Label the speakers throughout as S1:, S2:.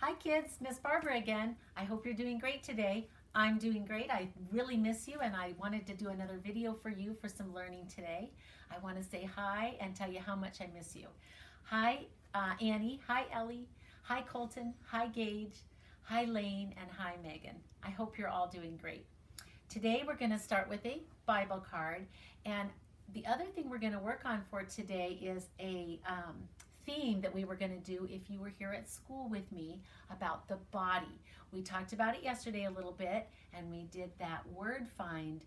S1: Hi kids, Miss Barbara again. I hope you're doing great today. I'm doing great. I really miss you and I wanted to do another video for you for some learning today. I want to say hi and tell you how much I miss you. Hi Annie, hi Ellie, hi Colton, hi Gage, hi Lane, and hi Megan. I hope you're all doing great. Today we're going to start with a Bible card, and the other thing we're going to work on for today is a theme that we were going to do if you were here at school with me about the body. We talked about it yesterday a little bit, and we did that word find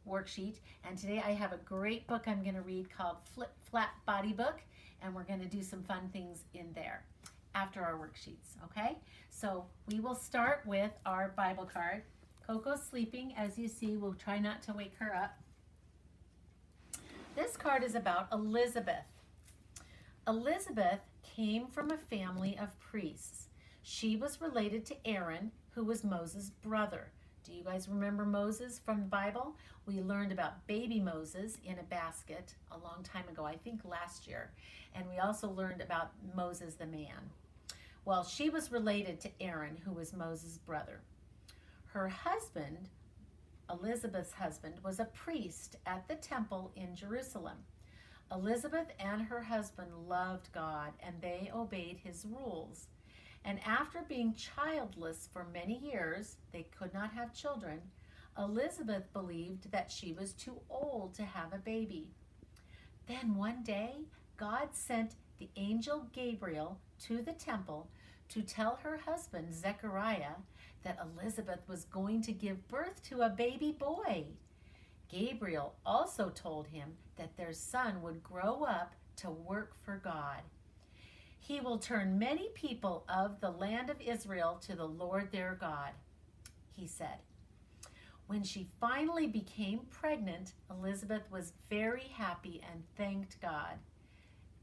S1: worksheet. And today I have a great book I'm going to read called Flip Flat Body Book, and we're going to do some fun things in there after our worksheets, okay? So we will start with our Bible card. Coco's sleeping, as you see. We'll try not to wake her up. This card is about Elizabeth. Elizabeth came from a family of priests. She was related to Aaron, who was Moses' brother. Do you guys remember Moses from the Bible? We learned about baby Moses in a basket a long time ago, I think last year. And we also learned about Moses the man. Well, she was related to Aaron, who was Moses' brother. Her husband, Elizabeth's husband, was a priest at the temple in Jerusalem. Elizabeth and her husband loved God, and they obeyed his rules. And after being childless for many years, they could not have children. Elizabeth believed that she was too old to have a baby. Then one day, God sent the angel Gabriel to the temple to tell her husband, Zechariah, that Elizabeth was going to give birth to a baby boy. Gabriel also told him that their son would grow up to work for God. He will turn many people of the land of Israel to the Lord their God, he said. When she finally became pregnant, Elizabeth was very happy and thanked God.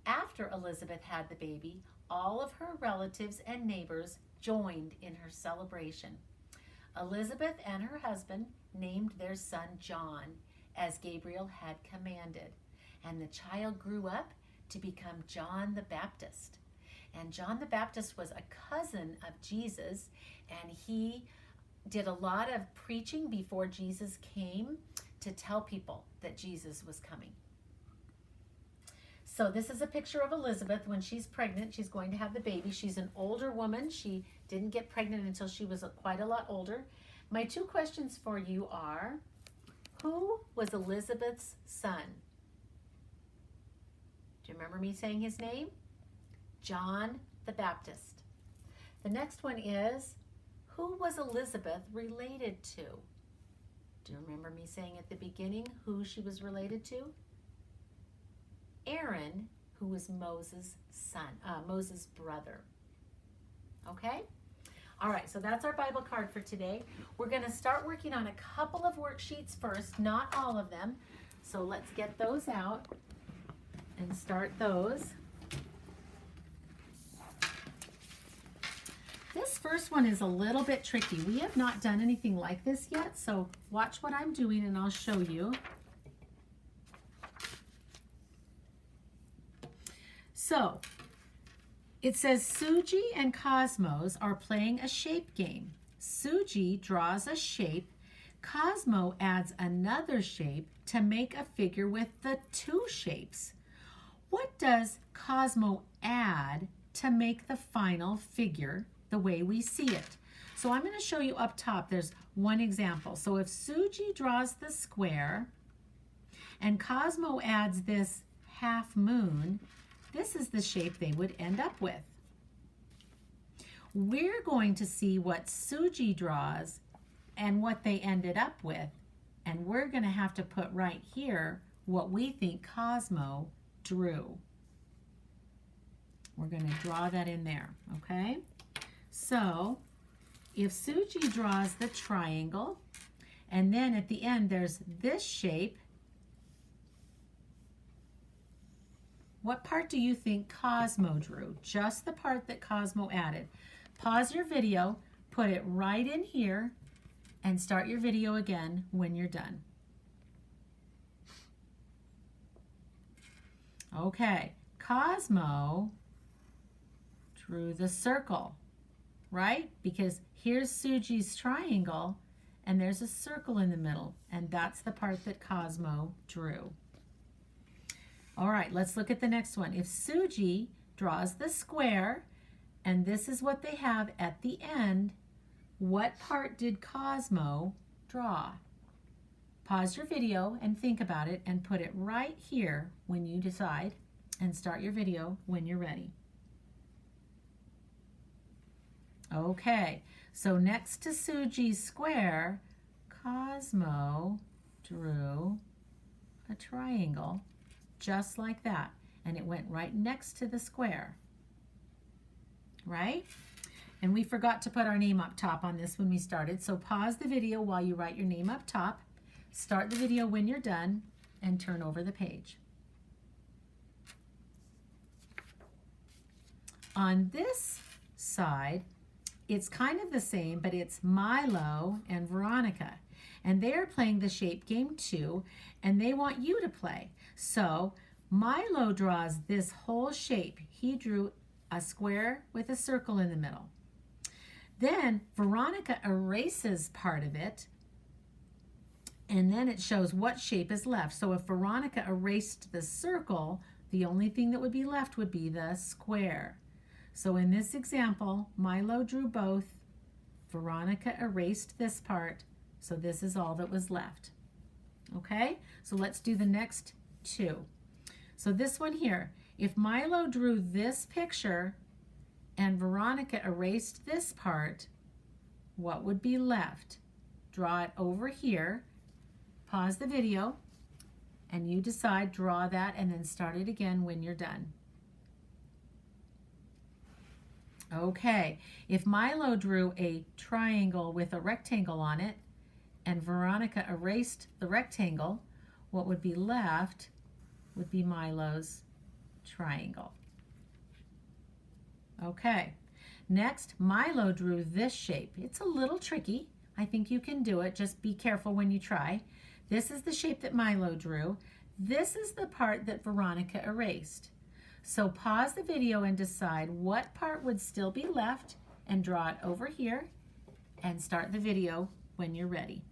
S1: After Elizabeth had the baby, all of her relatives and neighbors joined in her celebration. Elizabeth and her husband named their son John, as Gabriel had commanded. And the child grew up to become John the Baptist. And John the Baptist was a cousin of Jesus, and he did a lot of preaching before Jesus came to tell people that Jesus was coming. So this is a picture of Elizabeth when she's pregnant. She's going to have the baby. She's an older woman. She didn't get pregnant until she was quite a lot older. My two questions for you are, who was Elizabeth's son? Do you remember me saying his name? John the Baptist. The next one is, who was Elizabeth related to? Do you remember me saying at the beginning who she was related to? Aaron, who was Moses' son, Moses' brother. Okay? All right, so that's our Bible card for today. We're going to start working on a couple of worksheets first, not all of them. So let's get those out and start those. This first one is a little bit tricky. We have not done anything like this yet, so watch what I'm doing and I'll show you. So, it says Suji and Cosmos are playing a shape game. Suji draws a shape. Cosmo adds another shape to make a figure with the two shapes. What does Cosmo add to make the final figure the way we see it? So I'm going to show you up top. There's one example. So if Suji draws the square and Cosmo adds this half moon, this is the shape they would end up with. We're going to see what Suji draws and what they ended up with, and we're going to have to put right here what we think Cosmo drew. We're going to draw that in there, okay? So if Suji draws the triangle, and then at the end there's this shape, what part do you think Cosmo drew? Just the part that Cosmo added. Pause your video, put it right in here, and start your video again when you're done. Okay, Cosmo drew the circle. right? Because here's Suji's triangle, and there's a circle in the middle, and that's the part that Cosmo drew. All right, let's look at the next one. If Suji draws the square, and this is what they have at the end, what part did Cosmo draw? Pause your video and think about it and put it right here when you decide, and start your video when you're ready. Okay, so next to Suji's square, Cosmo drew a triangle just like that, and it went right next to the square, right? And we forgot to put our name up top on this when we started, so pause the video while you write your name up top, start the video when you're done, and turn over the page. On this side, it's kind of the same, but it's Milo and Veronica. And they're playing the shape game too, and they want you to play. So Milo draws this whole shape. He drew a square with a circle in the middle. Then Veronica erases part of it, and then it shows what shape is left. So if Veronica erased the circle, the only thing that would be left would be the square. So in this example, Milo drew both, Veronica erased this part, so this is all that was left. Okay, so let's do the next two. So this one here, if Milo drew this picture and Veronica erased this part, what would be left? Draw it over here, pause the video, and you decide, draw that, and then start it again when you're done. Okay, if Milo drew a triangle with a rectangle on it and Veronica erased the rectangle, what would be left would be Milo's triangle. Okay, next Milo drew this shape. It's a little tricky. I think you can do it. Just be careful when you try. This is the shape that Milo drew. This is the part that Veronica erased. So pause the video and decide what part would still be left and draw it over here, and start the video when you're ready.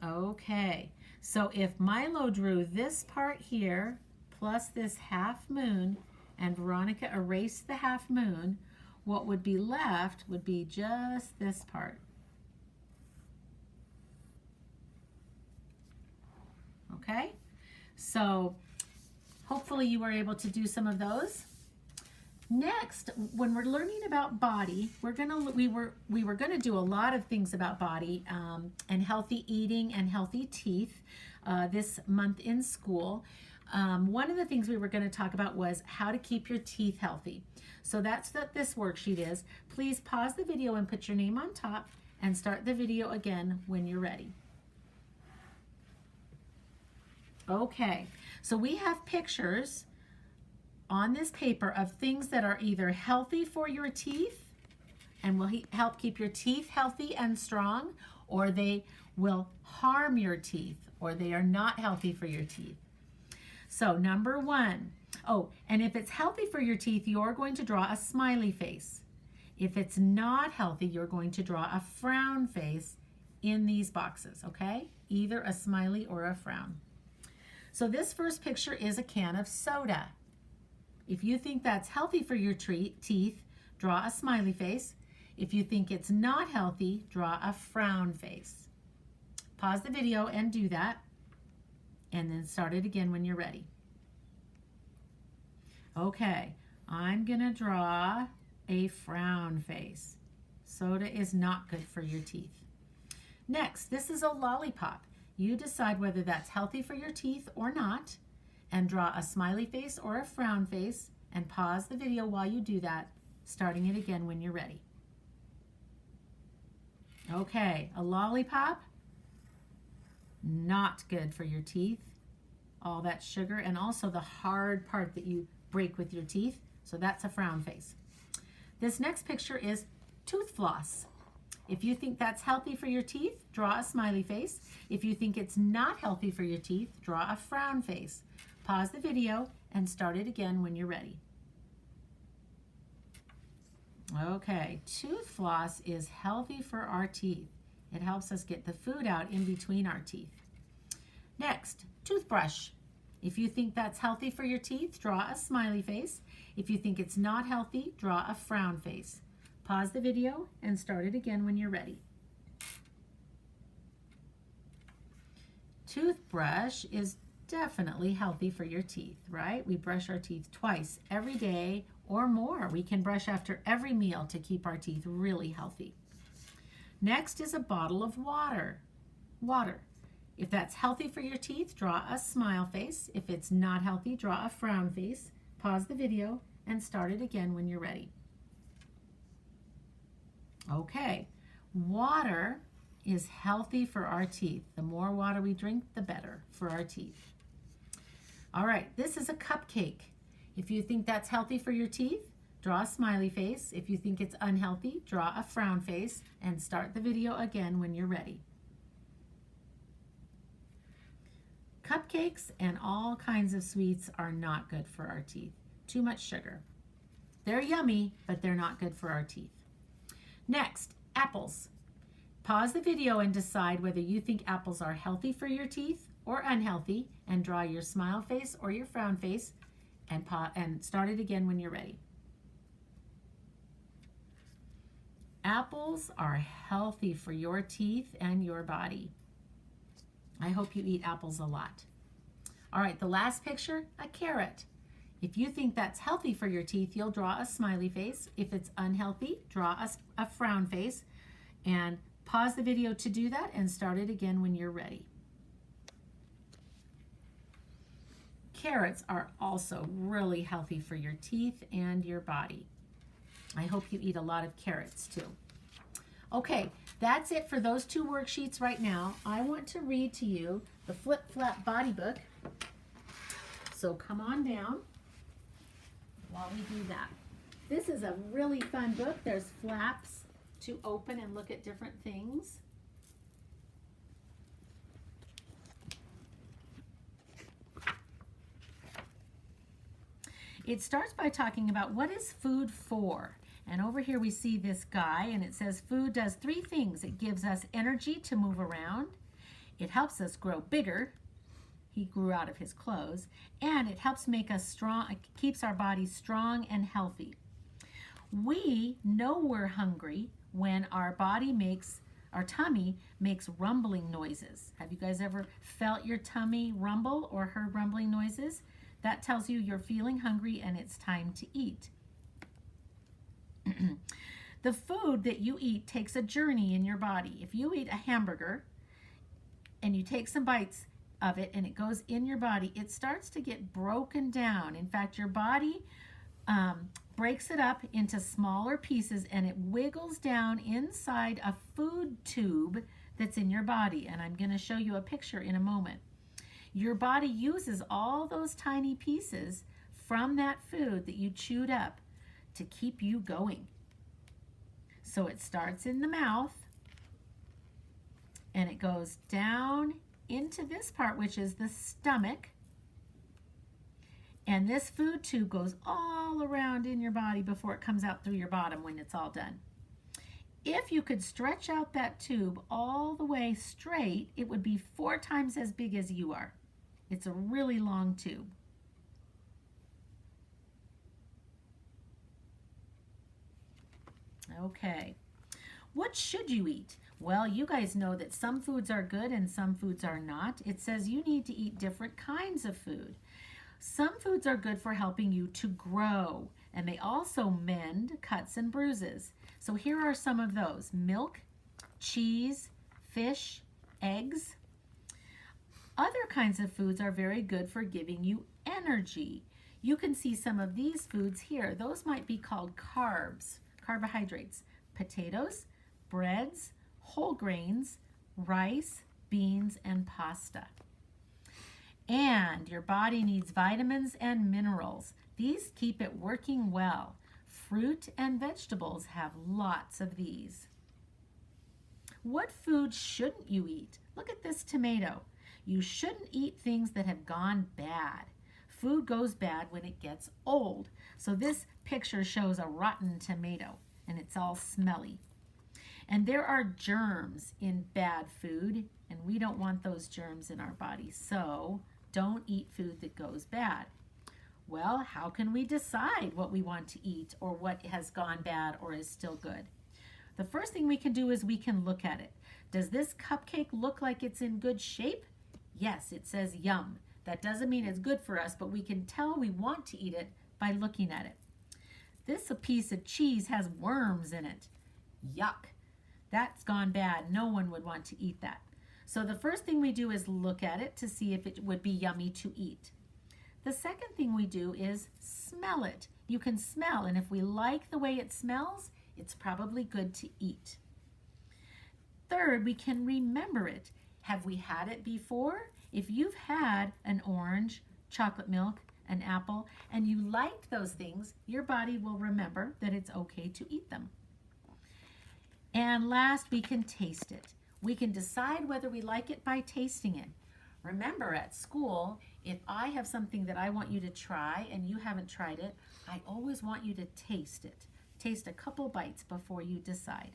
S1: Okay, so if Milo drew this part here plus this half moon and Veronica erased the half moon, what would be left would be just this part. Okay, so hopefully you were able to do some of those. Next, when we're learning about body, we were gonna do a lot of things about body and healthy eating and healthy teeth this month in school. One of the things we were going to talk about was how to keep your teeth healthy. So that's what this worksheet is. Please pause the video and put your name on top, and start the video again when you're ready. Okay, so we have pictures on this paper of things that are either healthy for your teeth and will help keep your teeth healthy and strong, or they will harm your teeth, or they are not healthy for your teeth. So number one, and if it's healthy for your teeth, you're going to draw a smiley face. If it's not healthy, you're going to draw a frown face in these boxes, okay? Either a smiley or a frown. So this first picture is a can of soda. If you think that's healthy for your teeth, draw a smiley face. If you think it's not healthy, draw a frown face. Pause the video and do that, and then start it again when you're ready. Okay, I'm gonna draw a frown face. Soda is not good for your teeth. Next, this is a lollipop. You decide whether that's healthy for your teeth or not, and draw a smiley face or a frown face, and pause the video while you do that, starting it again when you're ready. Okay, a lollipop, not good for your teeth. All that sugar and also the hard part that you break with your teeth, so that's a frown face. This next picture is tooth floss. If you think that's healthy for your teeth, draw a smiley face. If you think it's not healthy for your teeth, draw a frown face. Pause the video and start it again when you're ready. Okay, tooth floss is healthy for our teeth. It helps us get the food out in between our teeth. Next, toothbrush. If you think that's healthy for your teeth, draw a smiley face. If you think it's not healthy, draw a frown face. Pause the video and start it again when you're ready. Toothbrush is definitely healthy for your teeth, right? We brush our teeth twice every day or more. We can brush after every meal to keep our teeth really healthy. Next is a bottle of water. If that's healthy for your teeth, draw a smile face. If it's not healthy, draw a frown face. Pause the video and start it again when you're ready. Okay, water is healthy for our teeth. The more water we drink, the better for our teeth. All right, this is a cupcake. If you think that's healthy for your teeth, draw a smiley face. If you think it's unhealthy, draw a frown face and start the video again when you're ready. Cupcakes and all kinds of sweets are not good for our teeth. Too much sugar. They're yummy, but they're not good for our teeth. Next, apples. Pause the video and decide whether you think apples are healthy for your teeth or unhealthy, and draw your smile face or your frown face and start it again when you're ready. Apples are healthy for your teeth and your body. I hope you eat apples a lot. All right, the last picture, a carrot. If you think that's healthy for your teeth, you'll draw a smiley face. If it's unhealthy, draw a frown face, and pause the video to do that and start it again when you're ready. Carrots are also really healthy for your teeth and your body. I hope you eat a lot of carrots too. Okay, that's it for those two worksheets right now. I want to read to you the Flip Flap Body Book. So come on down while we do that. This is a really fun book. There's flaps to open and look at different things. It starts by talking about what is food for. And over here we see this guy, and it says food does three things. It gives us energy to move around. It helps us grow bigger. He grew out of his clothes. And it helps make us strong. It keeps our bodies strong and healthy. We know we're hungry when our tummy makes rumbling noises. Have you guys ever felt your tummy rumble or heard rumbling noises? That tells you you're feeling hungry and it's time to eat. The food that you eat takes a journey in your body. If you eat a hamburger and you take some bites of it and it goes in your body, it starts to get broken down. In fact, your body breaks it up into smaller pieces and it wiggles down inside a food tube that's in your body. And I'm going to show you a picture in a moment. Your body uses all those tiny pieces from that food that you chewed up to keep you going. So it starts in the mouth and it goes down into this part, which is the stomach. And this food tube goes all around in your body before it comes out through your bottom when it's all done. If you could stretch out that tube all the way straight, it would be 4 times as big as you are. It's a really long tube. Okay, what should you eat? Well, you guys know that some foods are good and some foods are not. It says you need to eat different kinds of food. Some foods are good for helping you to grow, and they also mend cuts and bruises. So here are some of those: milk, cheese, fish, eggs. Other kinds of foods are very good for giving you energy. You can see some of these foods here. Those might be called carbs. Carbohydrates: potatoes, breads, whole grains, rice, beans, and pasta. And your body needs vitamins and minerals. These keep it working well. Fruit and vegetables have lots of these. What food shouldn't you eat? Look at this tomato. You shouldn't eat things that have gone bad. Food goes bad when it gets old. So this picture shows a rotten tomato. and it's all smelly. And there are germs in bad food, and we don't want those germs in our body. So don't eat food that goes bad. Well, how can we decide what we want to eat or what has gone bad or is still good? The first thing we can do is we can look at it. Does this cupcake look like it's in good shape? Yes, it says yum. That doesn't mean it's good for us, but we can tell we want to eat it by looking at it. This piece of cheese has worms in it. Yuck. That's gone bad. No one would want to eat that. So the first thing we do is look at it to see if it would be yummy to eat. The second thing we do is smell it. You can smell, and if we like the way it smells, it's probably good to eat. Third, we can remember it. Have we had it before? If you've had an orange, chocolate milk, an apple, and you liked those things, your body will remember that it's okay to eat them. And last, we can taste it. We can decide whether we like it by tasting it. Remember, at school, if I have something that I want you to try and you haven't tried it, I always want you to taste it. Taste a couple bites before you decide.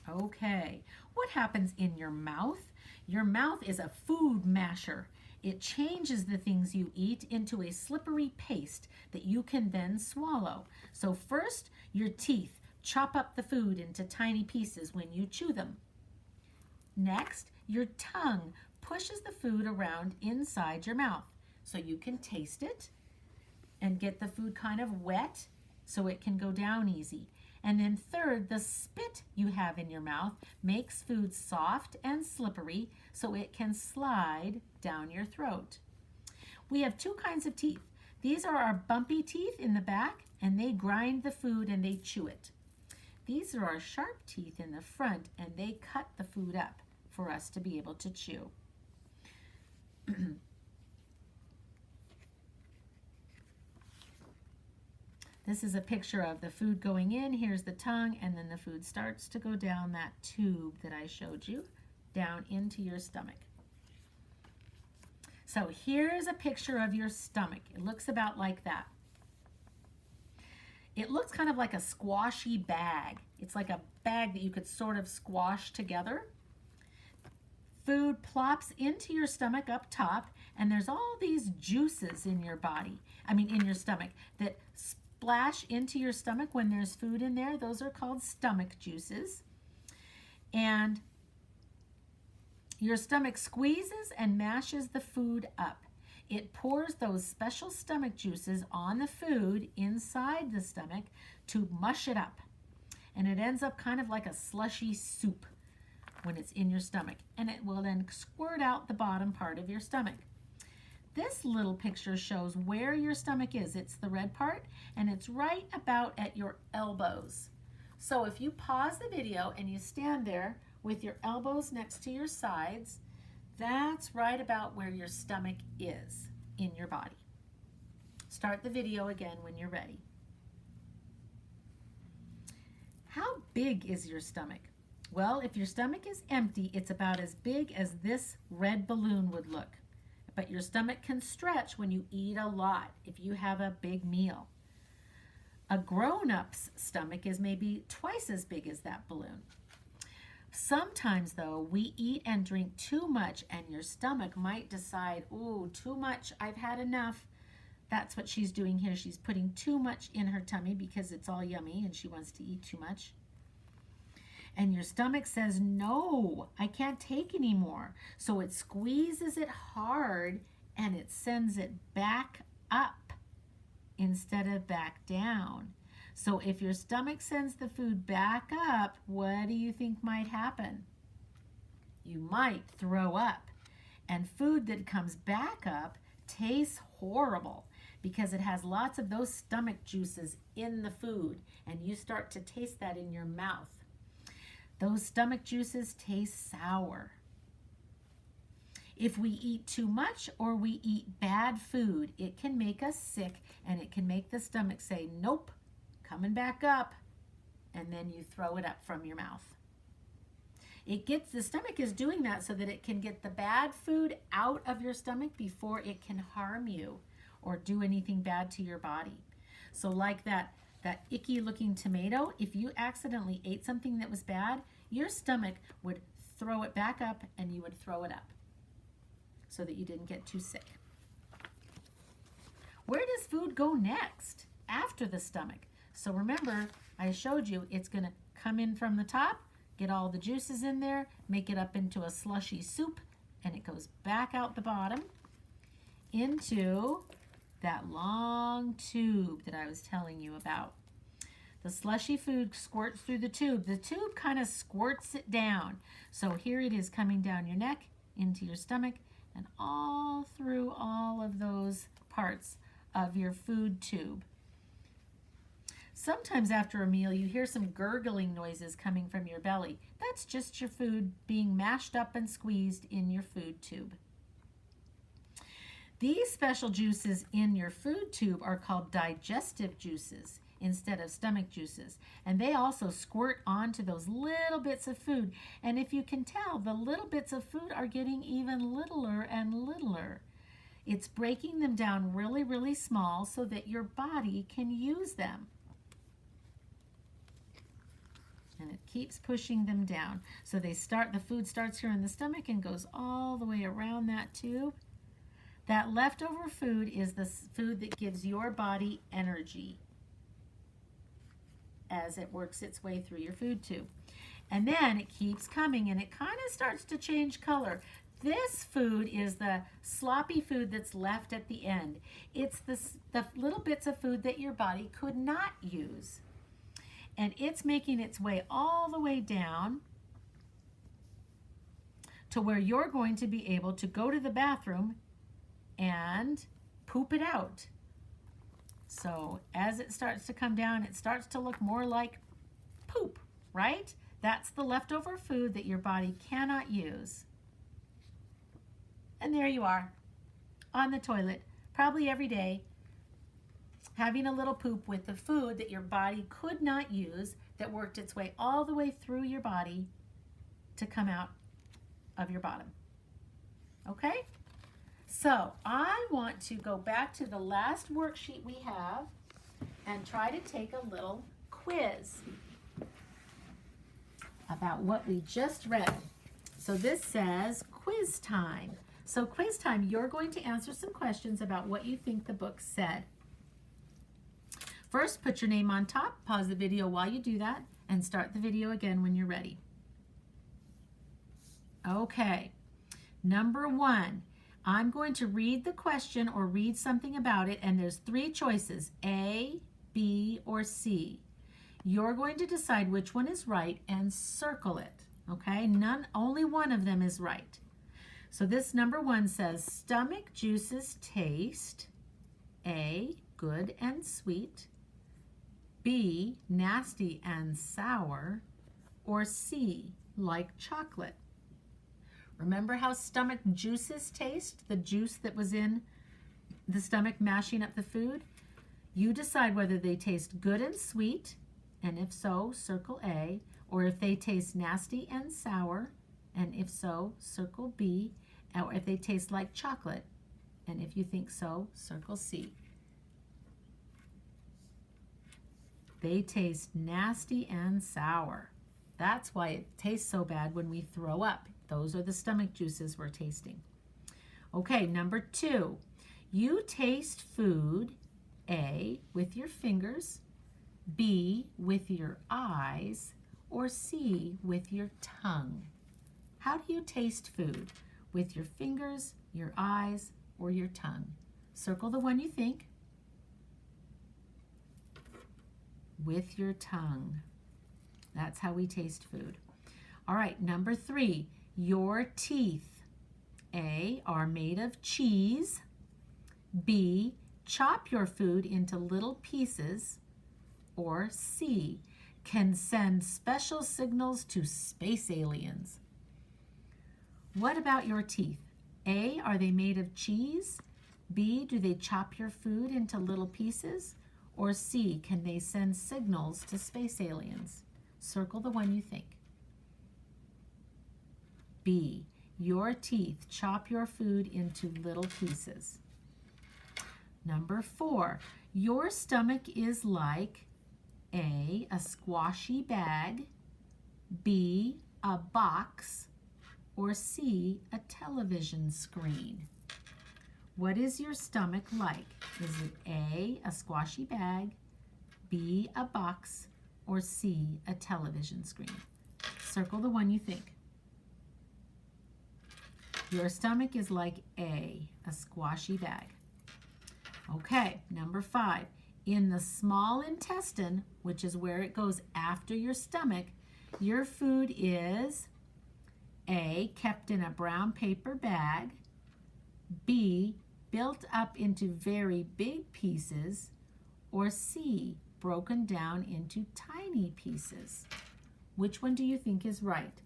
S1: Okay, what happens in your mouth? Your mouth is a food masher. It changes the things you eat into a slippery paste that you can then swallow. So first, your teeth chop up the food into tiny pieces when you chew them. Next, your tongue pushes the food around inside your mouth so you can taste it and get the food kind of wet so it can go down easy. And then third, the spit you have in your mouth makes food soft and slippery so it can slide down your throat. We have two kinds of teeth. These are our bumpy teeth in the back, and they grind the food and they chew it. These are our sharp teeth in the front, and they cut the food up for us to be able to chew. This is a picture of the food going in. Here's the tongue, and then the food starts to go down that tube that I showed you, down into your stomach. So here's a picture of your stomach. It looks about like that. It looks kind of like a squashy bag. It's like a bag that you could sort of squash together. Food plops into your stomach up top, and there's all these juices in your in your stomach that splash into your stomach when there's food in there. Those are called stomach juices. And your stomach squeezes and mashes the food up. It pours those special stomach juices on the food inside the stomach to mush it up. And it ends up kind of like a slushy soup when it's in your stomach. And it will then squirt out the bottom part of your stomach. This little picture shows where your stomach is. It's the red part, and it's right about at your elbows. So if you pause the video and you stand there with your elbows next to your sides, that's right about where your stomach is in your body. Start the video again when you're ready. How big is your stomach? Well, if your stomach is empty, it's about as big as this red balloon would look. But your stomach can stretch when you eat a lot, if you have a big meal. A grown-up's stomach is maybe twice as big as that balloon. Sometimes, though, we eat and drink too much, and your stomach might decide, ooh, too much, I've had enough. That's what she's doing here. She's putting too much in her tummy because it's all yummy and she wants to eat too much. And your stomach says, no, I can't take any more. So it squeezes it hard and it sends it back up instead of back down. So if your stomach sends the food back up, what do you think might happen? You might throw up. And food that comes back up tastes horrible because it has lots of those stomach juices in the food, and you start to taste that in your mouth. Those stomach juices taste sour. If we eat too much or we eat bad food, it can make us sick, and it can make the stomach say, nope, coming back up, and then you throw it up from your mouth. The stomach is doing that so that it can get the bad food out of your stomach before it can harm you or do anything bad to your body. So like that icky looking tomato, if you accidentally ate something that was bad, your stomach would throw it back up and you would throw it up so that you didn't get too sick. Where does food go next after the stomach? So remember, I showed you it's going to come in from the top, get all the juices in there, make it up into a slushy soup, and it goes back out the bottom into that long tube that I was telling you about. The slushy food squirts through the tube. The tube kind of squirts it down. So here it is coming down your neck, into your stomach, and all through all of those parts of your food tube. Sometimes after a meal, you hear some gurgling noises coming from your belly. That's just your food being mashed up and squeezed in your food tube. These special juices in your food tube are called digestive juices instead of stomach juices. And they also squirt onto those little bits of food. And if you can tell, the little bits of food are getting even littler and littler. It's breaking them down really, really small so that your body can use them. And it keeps pushing them down. So the food starts here in the stomach and goes all the way around that tube. That leftover food is the food that gives your body energy as it works its way through your food tube. And then it keeps coming and it kind of starts to change color. This food is the sloppy food that's left at the end. It's the little bits of food that your body could not use. And it's making its way all the way down to where you're going to be able to go to the bathroom and poop it out. So as it starts to come down, it starts to look more like poop, right? That's the leftover food that your body cannot use. And there you are, on the toilet, probably every day, having a little poop with the food that your body could not use, that worked its way all the way through your body to come out of your bottom. Okay? So I want to go back to the last worksheet we have and try to take a little quiz about what we just read. So this says quiz time. So quiz time, you're going to answer some questions about what you think the book said. First, put your name on top, pause the video while you do that, and start the video again when you're ready. Okay, number 1, I'm going to read the question or read something about it, and there's 3 choices, A, B, or C. You're going to decide which one is right and circle it, okay? Only one of them is right. So this number 1 says, stomach juices taste A, good and sweet, B, nasty and sour, or C, like chocolate. Remember how stomach juices taste? The juice that was in the stomach mashing up the food? You decide whether they taste good and sweet, and if so, circle A, or if they taste nasty and sour, and if so, circle B, or if they taste like chocolate, and if you think so, circle C. They taste nasty and sour. That's why it tastes so bad when we throw up. Those are the stomach juices we're tasting. Okay, number 2. You taste food, A, with your fingers, B, with your eyes, or C, with your tongue. How do you taste food? With your fingers, your eyes, or your tongue? Circle the one you think. With your tongue. That's how we taste food. All right, number 3. Your teeth, A, are made of cheese, B, chop your food into little pieces, or C, can send special signals to space aliens. What about your teeth? A, are they made of cheese? B, do they chop your food into little pieces? Or C, can they send signals to space aliens? Circle the one you think. B, your teeth chop your food into little pieces. Number 4, your stomach is like A, a squashy bag, B, a box, or C, a television screen. What is your stomach like? Is it A, a squashy bag, B, a box, or C, a television screen? Circle the one you think. Your stomach is like A, a squashy bag. Okay, number 5. In the small intestine, which is where it goes after your stomach, your food is A, kept in a brown paper bag, B, built up into very big pieces, or C, broken down into tiny pieces. Which one do you think is right?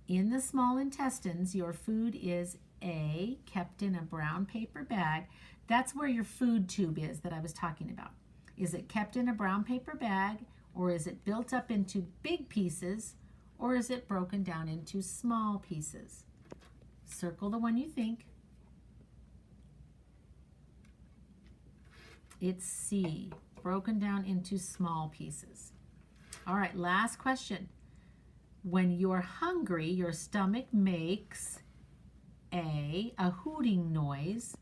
S1: In the small intestines, your food is A, kept in a brown paper bag. That's where your food tube is that I was talking about. Is it kept in a brown paper bag, or is it built up into big pieces, or is it broken down into small pieces? Circle the one you think. It's C, broken down into small pieces. All right, last question. When you're hungry, your stomach makes A, a hooting noise,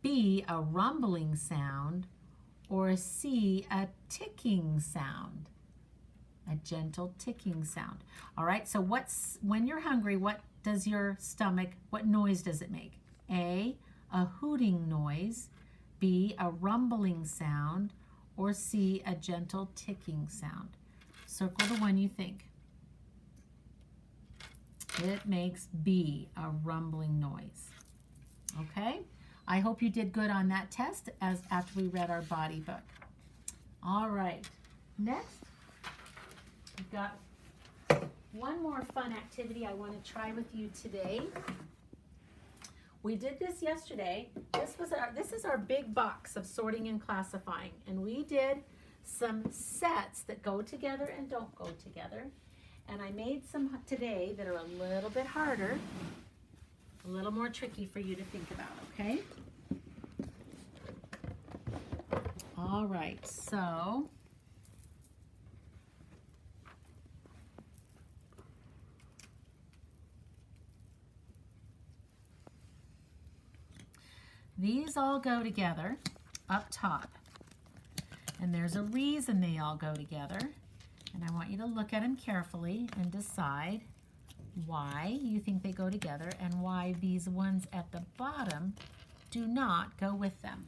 S1: B, a rumbling sound, or C, a ticking sound, a gentle ticking sound. All right, so when you're hungry, what does your stomach, what noise does it make? A, a hooting noise, B, a rumbling sound, or C, a gentle ticking sound. Circle the one you think. It makes B, a rumbling noise. Okay? I hope you did good on that test after we read our body book. All right. Next, we've got one more fun activity I want to try with you today. We did this yesterday. This is our big box of sorting and classifying, and we did some sets that go together and don't go together. And I made some today that are a little bit harder, a little more tricky for you to think about, okay? All right, so these all go together up top. And there's a reason they all go together. And I want you to look at them carefully and decide why you think they go together and why these ones at the bottom do not go with them.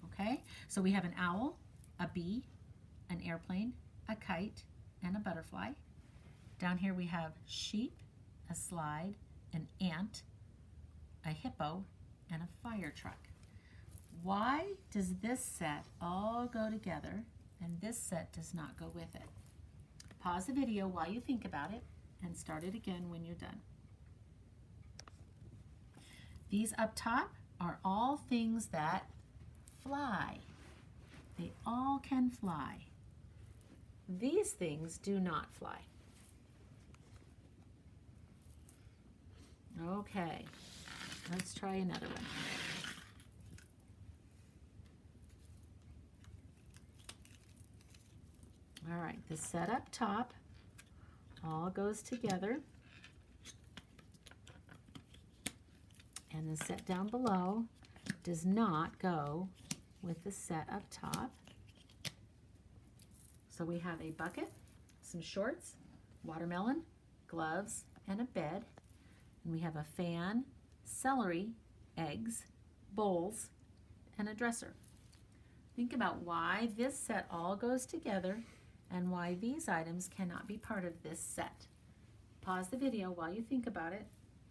S1: Okay? So we have an owl, a bee, an airplane, a kite, and a butterfly. Down here we have sheep, a slide, an ant, a hippo, and a fire truck. Why does this set all go together and this set does not go with it? Pause the video while you think about it and start it again when you're done. These up top are all things that fly. They all can fly. These things do not fly. Okay, let's try another one. All right, the set up top all goes together. And the set down below does not go with the set up top. So we have a bucket, some shorts, watermelon, gloves, and a bed. And we have a fan, celery, eggs, bowls, and a dresser. Think about why this set all goes together and why these items cannot be part of this set. Pause the video while you think about it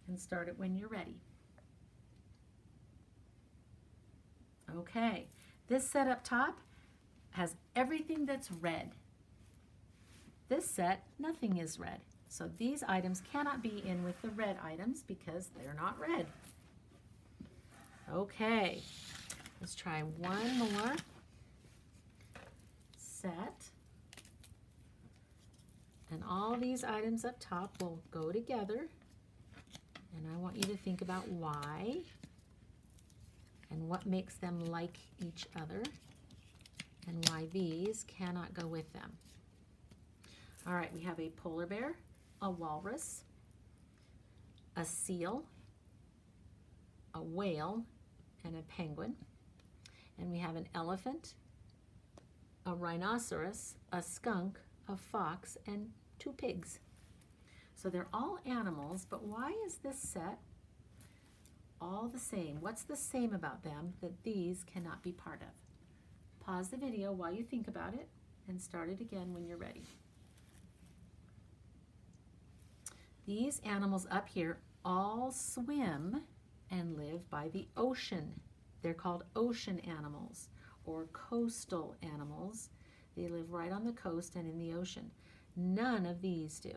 S1: and start it when you're ready. Okay, this set up top has everything that's red. This set, nothing is red. So these items cannot be in with the red items because they're not red. Okay, let's try one more set. And all these items up top will go together. And I want you to think about why and what makes them like each other, and why these cannot go with them. All right, we have a polar bear, a walrus, a seal, a whale, and a penguin. And we have an elephant, a rhinoceros, a skunk, a fox, and 2 pigs. So they're all animals, but why is this set all the same? What's the same about them that these cannot be part of? Pause the video while you think about it and start it again when you're ready. These animals up here all swim and live by the ocean. They're called ocean animals or coastal animals. They live right on the coast and in the ocean. None of these do.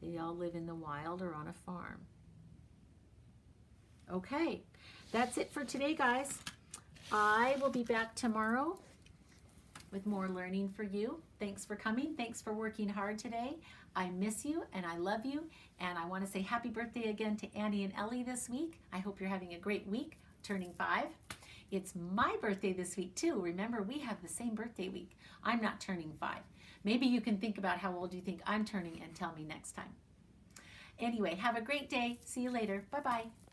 S1: They all live in the wild or on a farm. Okay, that's it for today, guys. I will be back tomorrow with more learning for you. Thanks for coming. Thanks for working hard today. I miss you and I love you. And I want to say happy birthday again to Annie and Ellie this week. I hope you're having a great week, turning 5. It's my birthday this week too. Remember, we have the same birthday week. I'm not turning 5. Maybe you can think about how old you think I'm turning and tell me next time. Anyway, have a great day. See you later. Bye-bye.